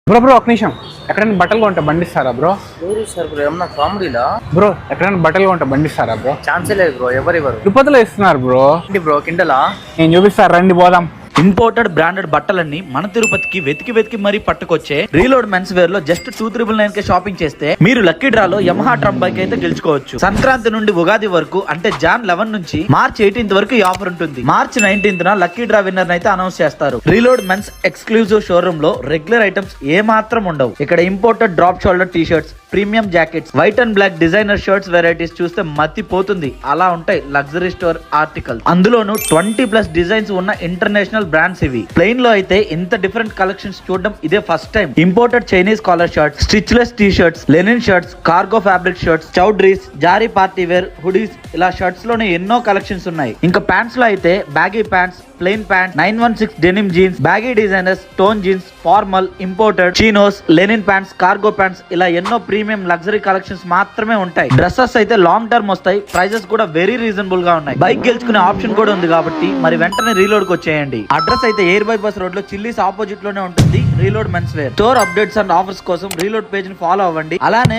Bro ఒక నిమిషం, ఎక్కడైనా బట్టలు కొంటే బండిస్తారా బ్రో? ఎవరు సార్ బ్రో? ఏమన్నా కామెడీలా? బ్రో ఎక్కడైనా బట్టలు కొంటే బండిస్తారా బ్రో? ఛాన్సే లేదు బ్రో, ఎవరు తిరుపతిలో ఇస్తున్నారు బ్రో. ఏంటి బ్రో కిండలా? నేను చూపిస్తాను, రండి పోదాం. ఇంపోర్టెడ్ బ్రాండెడ్ బట్టలన్నీ మన తిరుపతికి వెతికి మరీ పట్టుకొచ్చే రీలోడ్ మెన్స్ వేర్ లో జస్ట్ 299 కే షాపింగ్ చేస్తే మీరు లక్కీ డ్రాలో యమహా ట్రమ్ బైక్ అయితే గెలుచుకోవచ్చు. సంక్రాంతి నుండి ఉగాది వరకు అంటే జాన్ 11 నుంచి మార్చ్ 18 వరకు ఈ ఆఫర్ ఉంటుంది. మార్చ్ 19 లక్కీ డ్రా విన్నర్ అయితే అనౌన్స్ చేస్తారు. రీలోడ్ మెన్స్ ఎక్స్క్లూజివ్ షోరూమ్ లో రెగ్యులర్ ఐటమ్స్ ఏ మాత్రం ఉండవు. ఇక్కడ imported drop shoulder T shirts, premium jackets, white and black designer shirts varieties చూస్తే మతిపోతుంది. అలా ఉంటాయి లగ్జరీ స్టోర్ ఆర్టికల్స్. అందులోను 20+ డిజైన్స్ ఉన్న ఇంటర్నేషనల్ బ్రాండ్స్ ఇవి. ప్లెయిన్ లో అయితే ఇంత డిఫరెంట్ కలెక్షన్స్ చూడడం ఇదే first time. Imported Chinese collar shirts, stitchless T shirts, linen shirts, cargo fabric shirts, చౌడ్రీస్, జారీ పార్టీ వేర్, హుడీస్, ఇలా షర్ట్స్ లోనే ఎన్నో కలెక్షన్స్ ఉన్నాయి. ఇంకా ప్యాంట్స్ లో అయితే baggy pants, plain pant, 916 denim jeans, baggy designers, torn jeans, formal, imported, chinos, linen pants, cargo pants, ఇలా ఎన్నో ప్రీమియం లగ్జరీ కలెక్షన్స్ మాత్రమే ఉంటాయి. డ్రెస్సెస్ అయితే లాంగ్ టర్మ్ వస్తాయి. ప్రైజెస్ కూడా వెరీ రీజనబుల్ గా ఉన్నాయి. బైక్ గెలుచుకునే ఆప్షన్ కూడా ఉంది కాబట్టి మరి వెంటనే రీలోడ్ కి వచ్చేయండి. అడ్రస్ అయితే ఎయిర్ బై బస్ రోడ్ లో చిల్లీస్ ఆపోజిట్ లోనే ఉంటుంది Reload men's wear. Store updates and offers కోసం రీలోడ్ పేజ్ ని ఫాలో అవ్వండి. అలానే